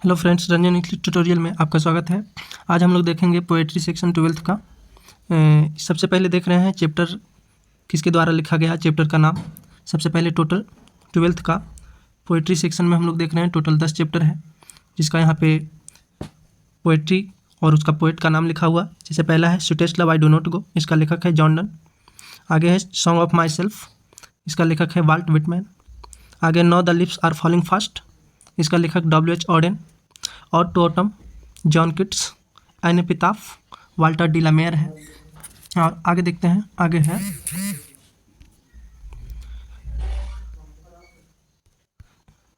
Hello friends, Ranjan English tutorial में आपका स्वागत है। आज हम लोग देखेंगे पोएट्री सेक्शन 12th का। सबसे पहले देख रहे हैं चैप्टर किसके द्वारा लिखा गया, चैप्टर का नाम। सबसे पहले टोटल 12th का पोएट्री सेक्शन में हम लोग देख रहे हैं टोटल 10 चैप्टर है, जिसका यहाँ पे पोएट्री और उसका पोएट का नाम लिखा हुआ। जैसे पहला है sweetest love I do not गो, इसका लेखक है जॉन डन। आगे है सॉन्ग ऑफ माई सेल्फ, इसका लेखक है वाल्ट विटमैन। आगे now the leaves are falling fast, इसका लेखक W.H. ऑडेन। और to autumn John Keats. An epitaph Walter de la Mare है। और आगे देखते हैं, आगे है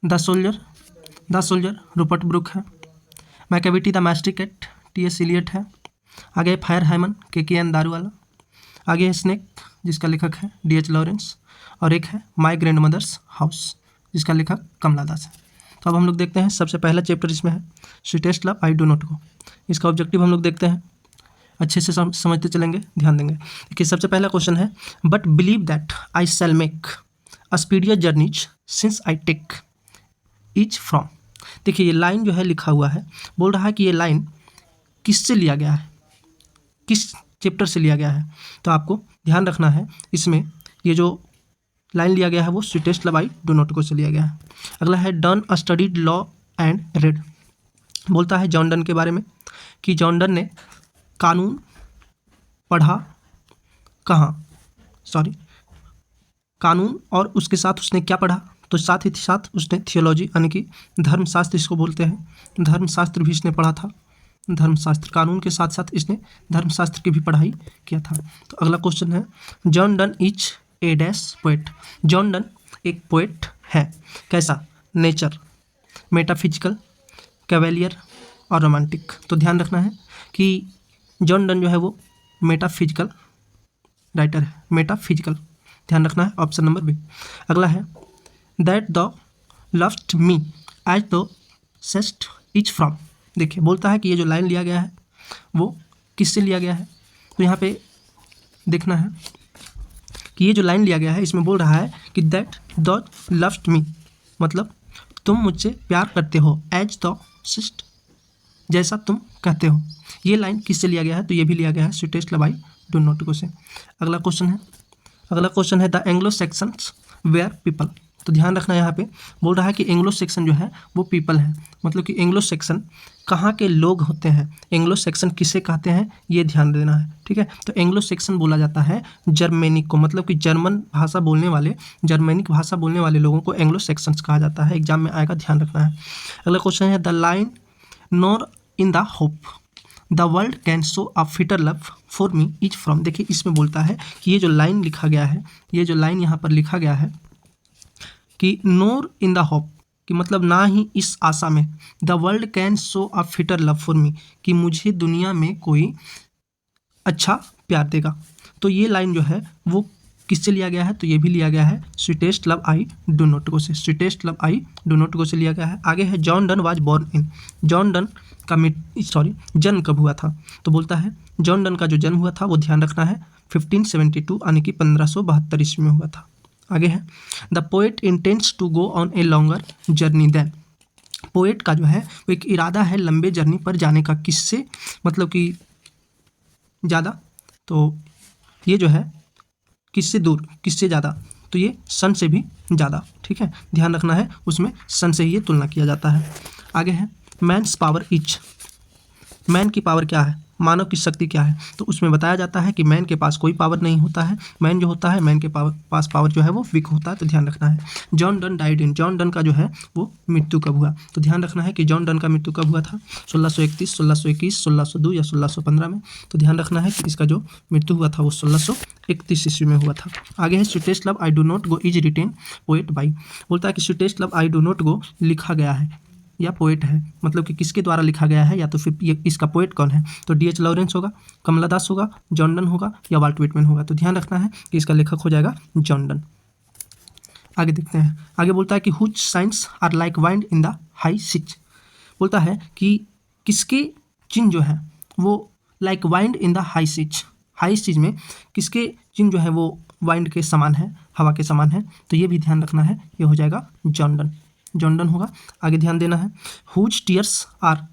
द सोल्जर रूपर्ट ब्रुक है। Macavity the mystery cat T.S. Eliot है। आगे फायर हाइमन KKN दारूवाला। आगे है स्नेक, जिसका लेखक है D.H. लॉरेंस। और एक है माई ग्रैंड मदर्स हाउस, जिसका लेखक कमला दास है। तो अब हम लोग देखते हैं, सबसे पहला चैप्टर इसमें है sweetest love I do not गो। इसका ऑब्जेक्टिव हम लोग देखते हैं, अच्छे से समझते चलेंगे, ध्यान देंगे। देखिए सबसे पहला क्वेश्चन है, but believe that I shall make a speedier journeys since I take each from. देखिए ये लाइन जो है लिखा हुआ है, बोल रहा है कि ये लाइन किससे लिया गया है, किस चैप्टर से लिया गया है। तो आपको ध्यान रखना है, इसमें ये जो लाइन लिया गया है वो sweetest love I do not go से लिया गया है। अगला है done a studied law and red, बोलता है जॉन डन के बारे में कि जॉन डन ने कानून पढ़ा कानून और उसके साथ उसने क्या पढ़ा, तो साथ ही साथ उसने थियोलॉजी यानी कि धर्मशास्त्र इसको बोलते हैं, धर्मशास्त्र भी इसने पढ़ा था। धर्मशास्त्र, कानून के साथ साथ इसने धर्मशास्त्र की भी पढ़ाई किया था। तो अगला क्वेश्चन है, John Donne is a dash poet. John Donne एक पोएट है, कैसा, नेचर, मेटाफिजिकल, कैवेलियर और रोमांटिक। तो ध्यान रखना है कि जॉन डन जो है वो मेटाफिजिकल राइटर है, मेटाफिजिकल, ध्यान रखना है, ऑप्शन नंबर बी। अगला है that the loved me as the sayest each from. देखिए बोलता है कि ये जो लाइन लिया गया है वो किससे लिया गया है। तो यहाँ पे देखना है कि ये जो लाइन लिया गया है, इसमें बोल रहा है कि दैट द लव्ड मी, मतलब तुम मुझसे प्यार करते हो, एज द सिस्ट, जैसा तुम कहते हो। ये लाइन किससे लिया गया है, तो ये भी लिया गया है sweetest love I do not go से। अगला क्वेश्चन है the Anglo Saxons were people. तो ध्यान रखना, यहाँ पे बोल रहा है कि एंग्लो सेक्शन जो है वो पीपल है, मतलब कि एंग्लो सेक्शन कहाँ के लोग होते हैं, एंग्लो सेक्शन किसे कहते हैं ये ध्यान देना है, ठीक है। तो एंग्लो सेक्शन बोला जाता है जर्मेनिक को, मतलब कि जर्मनिक भाषा बोलने वाले लोगों को एंग्लो सेक्शंस कहा जाता है। एग्जाम में आएगा, ध्यान रखना है। अगला क्वेश्चन है the line NOR in the hope the world can show a fitter love for me etch from. देखिए इसमें बोलता है कि ये जो लाइन लिखा गया है, ये जो लाइन यहाँ पर लिखा गया है कि नोर इन द होप, कि मतलब ना ही इस आशा में, the world can show a fitter love for me, कि मुझे दुनिया में कोई अच्छा प्यार देगा। तो ये लाइन जो है वो किससे लिया गया है, तो ये भी लिया गया है sweetest love I do not go से, sweetest love I do not go से लिया गया है। आगे है John Donne was born in. John Donne का जन्म कब हुआ था, तो बोलता है जॉन डन का जो जन्म हुआ था वो ध्यान रखना है 1572 यानी कि 1572 ईस्वी में हुआ था। आगे है the poet intends to go on a longer journey then. Poet का जो है वो एक इरादा है लंबे जर्नी पर जाने का, किससे, मतलब कि ज़्यादा, तो ये जो है किससे दूर, किससे ज़्यादा, तो ये सन से भी ज़्यादा, ठीक है, ध्यान रखना है, उसमें सन से ही ये तुलना किया जाता है। आगे है मैन्स पावर इच। मैन की पावर क्या है, मानव की शक्ति क्या है, तो उसमें बताया जाता है कि मैन के पास कोई पावर नहीं होता है। मैन जो होता है, मैन के पास पावर जो है वो वीक होता है, तो ध्यान रखना है। John done died in. John Donne का जो है वो मृत्यु कब हुआ, तो ध्यान रखना है कि जॉन डन का मृत्यु कब हुआ था, 1631, 1621, 1602 या 1615 में। तो ध्यान रखना है कि इसका जो मृत्यु हुआ था वो 1631 ईस्वी में हुआ था। आगे है sweetest love I do not go is written poet by. बोलता है कि sweetest love I do not go लिखा गया है या पोएट है, मतलब कि किसके द्वारा लिखा गया है, या तो फिर ये इसका पोएट कौन है, तो D.H. लॉरेंस होगा, कमला दास होगा, जॉन डन होगा या वाल्ट विटमैन होगा। तो ध्यान रखना है कि इसका लेखक हो जाएगा जॉन डन। आगे देखते हैं, आगे बोलता है कि हुच साइंस are like wind in the high seas. बोलता है कि किसके चिन्ह जो है वो like wind in the high seas, high seas में किसके चिन्ह जो है वो वाइंड के समान है, हवा के समान है, तो ये भी ध्यान रखना है, ये हो जाएगा जॉन डन। जॉन डन होगा। आगे ध्यान देना है, whose tears are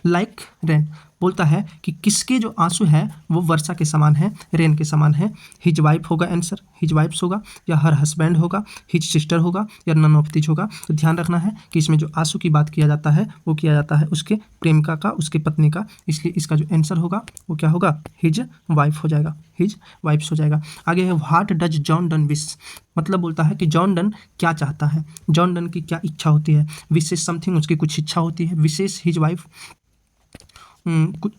like rain, बोलता है कि किसके जो आंसू है वो वर्षा के समान है, रेन के समान है। हिज वाइफ होगा आंसर, हिज वाइफ्स होगा या हर हस्बैंड होगा, हिज सिस्टर होगा या नन ऑफ दिस होगा। तो ध्यान रखना है कि इसमें जो आंसू की बात किया जाता है वो किया जाता है उसके प्रेमिका का, उसके पत्नी का, इसलिए इसका जो आंसर होगा वो क्या होगा, हिज वाइफ हो जाएगा, हिज वाइफ्स हो जाएगा। आगे है what does John Donne wish, मतलब बोलता है कि जॉन डन क्या चाहता है, जॉन डन की क्या इच्छा होती है। विशेष समथिंग, उसकी कुछ इच्छा होती है। विशेष हिज वाइफ,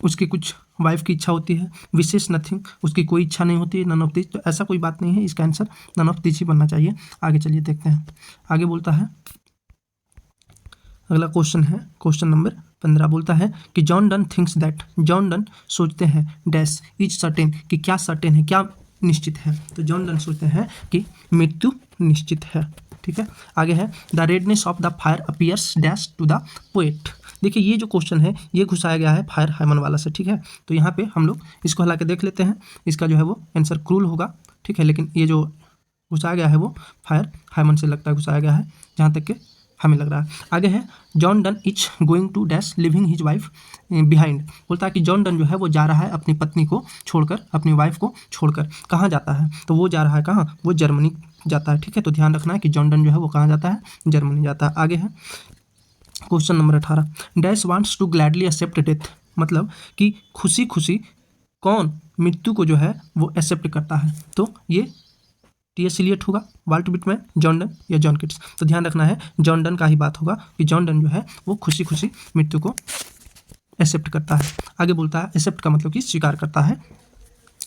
उसकी कुछ वाइफ की इच्छा होती है। विशेष नथिंग, उसकी कोई इच्छा नहीं होती है। नन ऑफ दिस, तो ऐसा कोई बात नहीं है, इसका आंसर नन ऑफ दिस ही बनना चाहिए। आगे चलिए देखते हैं, आगे बोलता है, अगला क्वेश्चन है क्वेश्चन नंबर 15, बोलता है कि John Donne thinks that, John Donne सोचते हैं, डैश इज सर्टेन, कि क्या सर्टेन है, क्या निश्चित है। तो जॉन डन सोचते हैं कि मृत्यु निश्चित है। ठीक है, आगे है the redness of the fire appears dash to the poet. देखिए ये जो क्वेश्चन है ये घुसाया गया है फायर हाइमन वाला से। ठीक है, तो यहाँ पे हम लोग इसको हला के देख लेते हैं, इसका जो है वो आंसर क्रूल होगा। ठीक है, लेकिन ये जो घुसाया गया है वो फायर हाइमन से लगता है घुसाया गया है, जहाँ तक कि हमें लग रहा है। आगे है John Donne is going to dash leaving his wife behind, बोलता है कि जॉन डन जो है वो जा रहा है अपनी पत्नी को छोड़कर, अपनी वाइफ को छोड़कर। कहाँ जाता है, तो वो जा रहा है कहाँ, वो जर्मनी जाता है। ठीक है, तो ध्यान रखना है कि जॉन डन जो है वो कहाँ जाता है, जर्मनी जाता है। आगे है question number 18, dash wants to gladly accept death, मतलब कि खुशी खुशी कौन मृत्यु को जो है वो एक्सेप्ट करता है। तो ये टी.एस. इलियट होगा, वाल्ट विटमैन, जॉन डन या जॉन किट्स। तो ध्यान रखना है जॉन डन का ही बात होगा कि जॉन डन जो है वो खुशी खुशी मृत्यु को एक्सेप्ट करता है। आगे बोलता है एक्सेप्ट का मतलब कि स्वीकार करता है।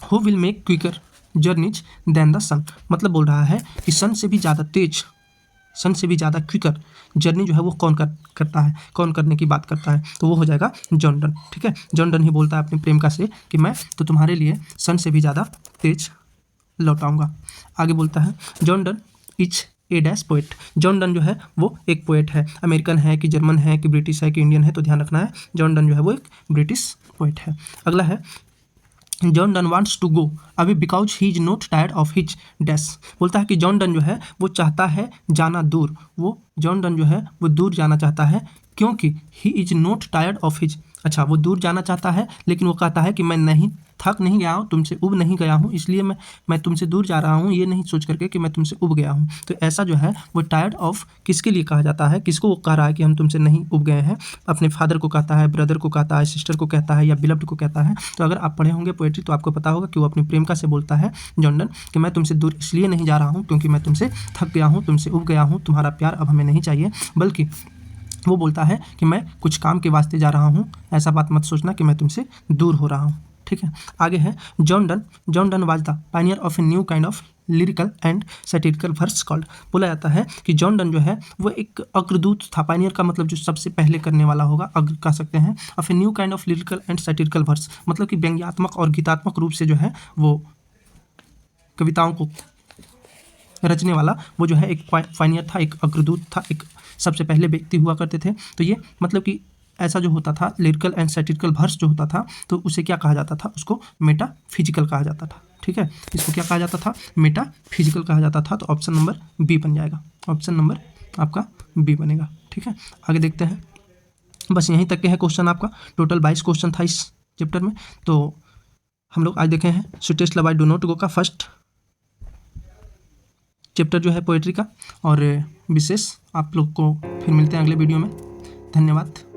Who will make quicker journeys than the sun, मतलब बोल रहा है कि सन से भी ज़्यादा तेज, सन से भी ज़्यादा क्विकर जर्नी जो है वो कौन करता है, कौन करने की बात करता है, तो वो हो जाएगा जॉन डन। ठीक है, जॉन डन ही बोलता है अपनी प्रेमिका से कि मैं तो तुम्हारे लिए सन से भी ज़्यादा तेज लौटाऊंगा। आगे बोलता है John Donne is a dash poet, John Donne जो है वो एक पोएट है। अमेरिकन है कि जर्मन है कि ब्रिटिश है कि इंडियन है, तो ध्यान रखना है जॉन डन जो है वो एक ब्रिटिश पोएट है। अगला है John Donne wants to go away because he is not tired of his dash, बोलता है कि जॉन डन जो है वो चाहता है जाना दूर, वो जॉन डन जो है वो दूर जाना चाहता है क्योंकि ही is not tired of his, अच्छा वो दूर जाना चाहता है लेकिन वो कहता है कि मैं नहीं थक नहीं गया हूँ, तुमसे उब नहीं गया हूँ, इसलिए मैं तुमसे दूर जा रहा हूँ, ये नहीं सोच करके कि मैं तुमसे उब गया हूँ। तो ऐसा जो है वो टायर्ड ऑफ किसके लिए कहा जाता है, किसको वो कह रहा है कि हम तुमसे नहीं उब गए हैं, अपने फादर को कहता है, ब्रदर को कहता है, सिस्टर को कहता है या बिलव्ड को कहता है। तो अगर आप पढ़े होंगे पोएट्री तो आपको पता होगा कि वो अपनी प्रेमिका से बोलता है जॉन डन कि मैं तुमसे दूर इसलिए नहीं जा रहा हूँ क्योंकि मैं तुमसे थक गया हूँ, तुमसे उब गया हूँ, तुम्हारा प्यार अब हमें नहीं चाहिए, बल्कि वो बोलता है कि मैं कुछ काम के वास्ते जा रहा हूँ, ऐसा बात मत सोचना कि मैं तुमसे दूर हो रहा हूँ। ठीक है, आगे है John Donne was the pioneer of a new kind of lyrical and satirical verse called, बोला जाता है कि जॉन डन जो है वो एक अग्रदूत था। पायनियर का मतलब जो सबसे पहले करने वाला होगा, अग्र कह सकते हैं। Of a new kind of lyrical and satirical verse, मतलब कि व्यंग्यात्मक और गीतात्मक रूप से जो है वो कविताओं को रचने वाला वो जो है एक पायनियर था, एक अग्रदूत था, एक सबसे पहले व्यक्ति हुआ करते थे। तो ये मतलब कि ऐसा जो होता था लिरिकल एंड सैटिरिकल वर्स जो होता था तो उसे क्या कहा जाता था, उसको मेटाफिजिकल कहा जाता था। ठीक है, इसको क्या कहा जाता था, मेटाफिजिकल कहा जाता था। तो ऑप्शन नंबर बी बन जाएगा, ऑप्शन नंबर आपका बी बनेगा। ठीक है, आगे देखते हैं, बस यहीं तक के है क्वेश्चन आपका। टोटल 22 क्वेश्चन था इस चैप्टर में। तो हम लोग आज देखे हैं sweetest love I do not गो का फर्स्ट चैप्टर जो है पोएट्री का, और विशेष आप लोग को फिर मिलते हैं अगले वीडियो में। धन्यवाद।